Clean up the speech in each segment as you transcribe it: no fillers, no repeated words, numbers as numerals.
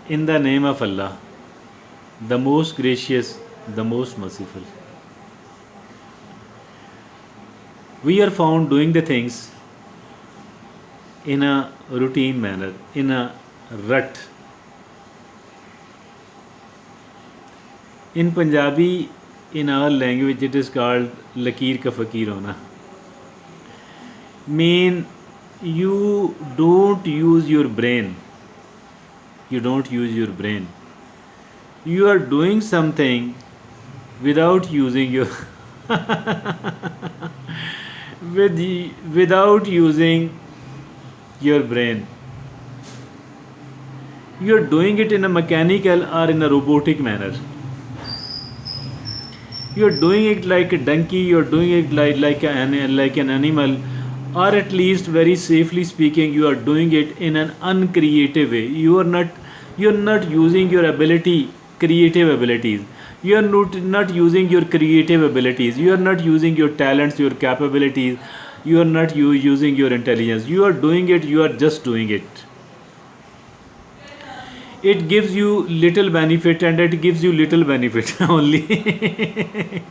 In the name of Allah, the most gracious, the most merciful. We are found doing the things in a routine manner, in a rut. In Punjabi, in our language, it is called Lakir ka Fakir hona. Mean you don't use your brain. You don't use your brain. You are doing something without using your without using your brain. You are doing it in a mechanical or in a robotic manner. You are doing it like a donkey. You are doing it like an animal, or at least very safely speaking, you are doing it in an uncreative way. You are not using your creative abilities. You are not using your creative abilities. You are not using your talents, your capabilities. You are not using your intelligence. You are doing it. You are just doing it. It gives you little benefit, and it gives you little benefit only.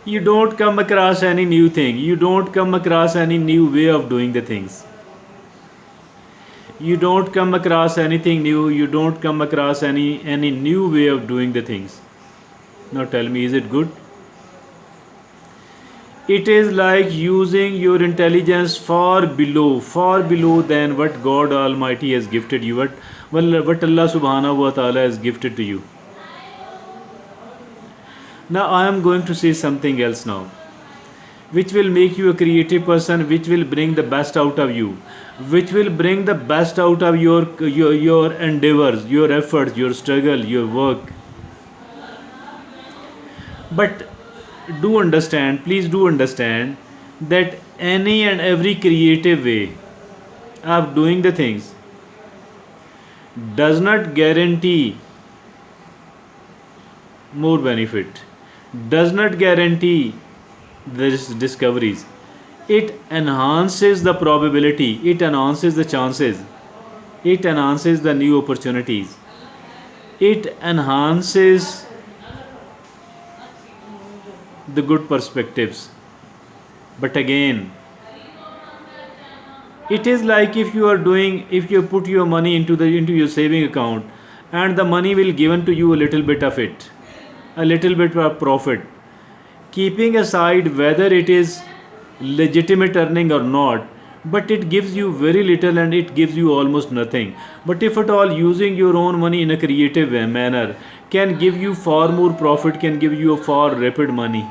You don't come across any new thing. You don't come across any new way of doing the things. You don't come across anything new. You don't come across any new way of doing the things. Now tell me, is it good? It is like using your intelligence far below than what God Almighty has gifted you, what Allah Subhanahu wa Taala has gifted to you. Now I am going to say something else now, which will make you a creative person, which will bring the best out of you, which will bring the best out of your endeavors, your efforts, your struggle, your work. But do understand, please do understand, that any and every creative way of doing the things does not guarantee more benefit, does not guarantee these discoveries. It enhances the probability, it enhances the chances, it enhances the new opportunities, it enhances the good perspectives. But again, it is like if you put your money into your saving account, and the money will given to you a little bit of it, a little bit of profit, keeping aside whether it is legitimate earning or not, but it gives you very little and it gives you almost nothing. But if at all using your own money in a creative manner can give you far more profit, can give you a far rapid money.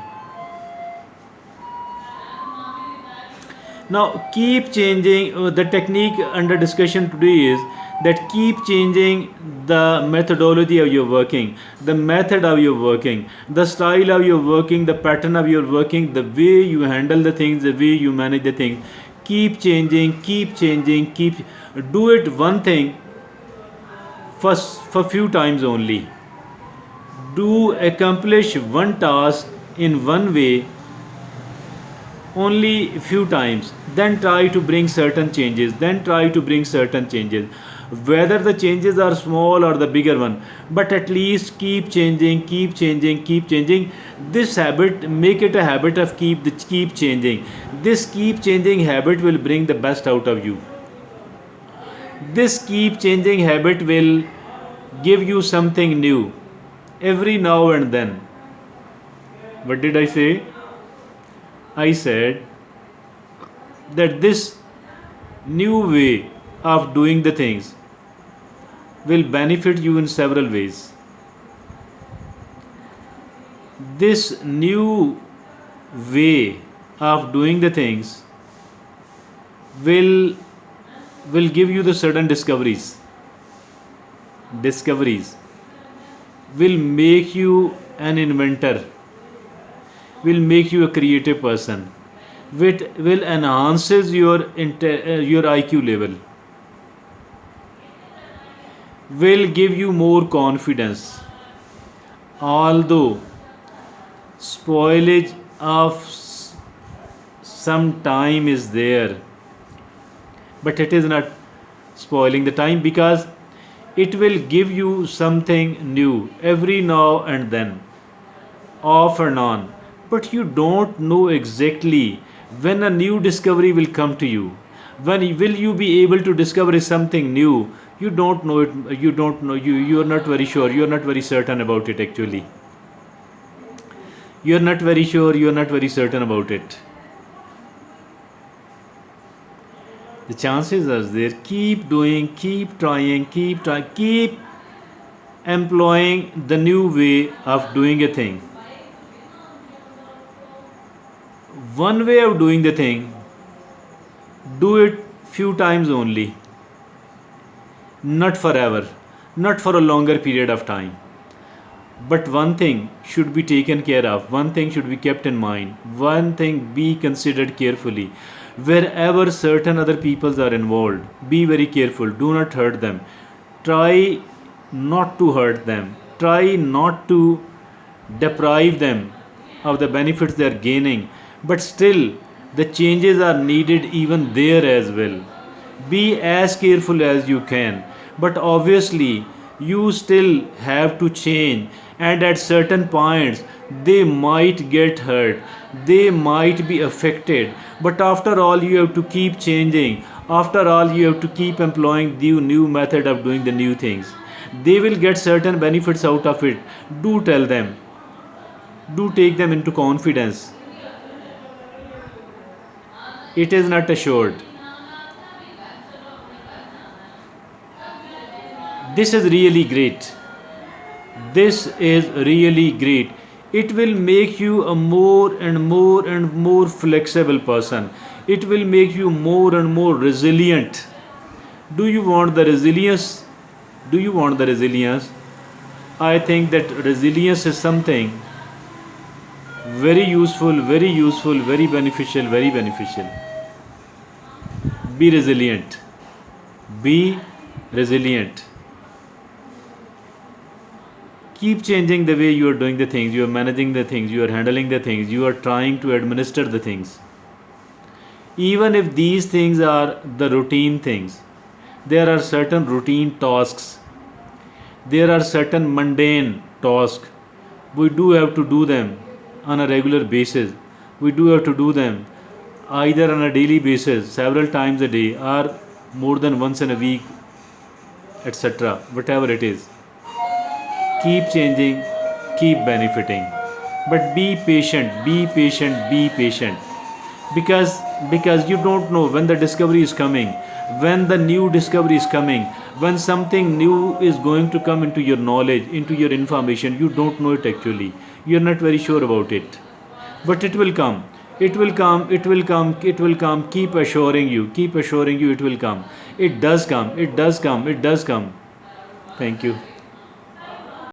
Now keep changing. The technique under discussion today is that keep changing the methodology of your working, the method of your working, the style of your working, the pattern of your working, the way you handle the things, the way you manage the things. Keep changing, keep changing, keep do it one thing first for few times only. Do accomplish one task in one way only few times, then try to bring certain changes, whether the changes are small or the bigger one, but at least keep changing, keep changing, keep changing. This habit, make it a habit of keep changing. This keep changing habit will bring the best out of you. This keep changing habit will give you something new every now and then. What did I say? I said that this new way of doing the things will benefit you in several ways. This new way of doing the things will give you the sudden discoveries. Discoveries will make you an inventor, will make you a creative person, which will enhances your IQ level, will give you more confidence. Although spoilage of some time is there, but it is not spoiling the time, because It will give you something new every now and then, off and on. But you don't know exactly when a new discovery will come to you. Will you be able to discover something new? You don't know it. You don't know. You are not very sure. You are not very certain about it actually. You are not very sure. You are not very certain about it. The chances are there. Keep doing. Keep trying. Keep trying. Keep employing the new way of doing a thing. One way of doing the thing, do it few times only, not forever, not for a longer period of time. But one thing should be taken care of, one thing should be kept in mind, one thing be considered carefully. Wherever certain other peoples are involved, be very careful, do not hurt them. Try not to hurt them, try not to deprive them of the benefits they are gaining, but still the changes are needed even there as well. Be as careful as you can, but obviously you still have to change, and at certain points they might get hurt, they might be affected, but after all you have to keep changing, after all you have to keep employing the new method of doing the new things. They will get certain benefits out of it. Do tell them, do take them into confidence. It is not assured. This is really great. This is really great. It will make you a more and more and more flexible person. It will make you more and more resilient. Do you want the resilience? Do you want the resilience? I think that resilience is something very useful, very useful, very beneficial, very beneficial. Be resilient. Be resilient. Keep changing the way you are doing the things, you are managing the things, you are handling the things, you are trying to administer the things. Even if these things are the routine things, there are certain routine tasks, there are certain mundane tasks. We do have to do them on a regular basis. We do have to do them either on a daily basis, several times a day, or more than once in a week, etc. Whatever it is. Keep changing, keep benefiting. But be patient, be patient, be patient. Because you don't know when the discovery is coming, when the new discovery is coming, when something new is going to come into your knowledge, into your information. You don't know it actually. You're not very sure about it. But it will come. It will come, it will come, it will come. Keep assuring you, it will come. It does come, it does come, it does come. Thank you.